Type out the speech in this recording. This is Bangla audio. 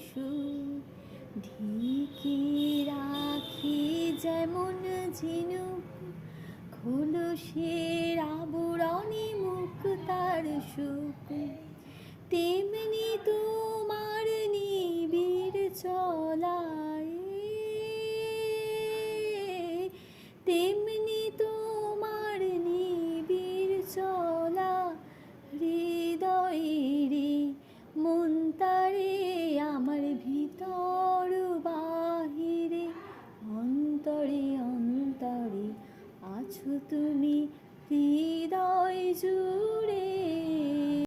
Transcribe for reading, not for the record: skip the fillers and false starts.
সুখ। ঢেকে রাখি যেমন ঝিনুক খোলসের আবরণে মুক্তার সুখ, তেমনি তোমার নিবিড় চলায়, তেমনি তোমার নিবিড় চলা হৃদয়েরে মন্তারে আমার ভিতর বাহিরে, অন্তরে অন্তরে আছো তুমি হৃদয় জুড়ে।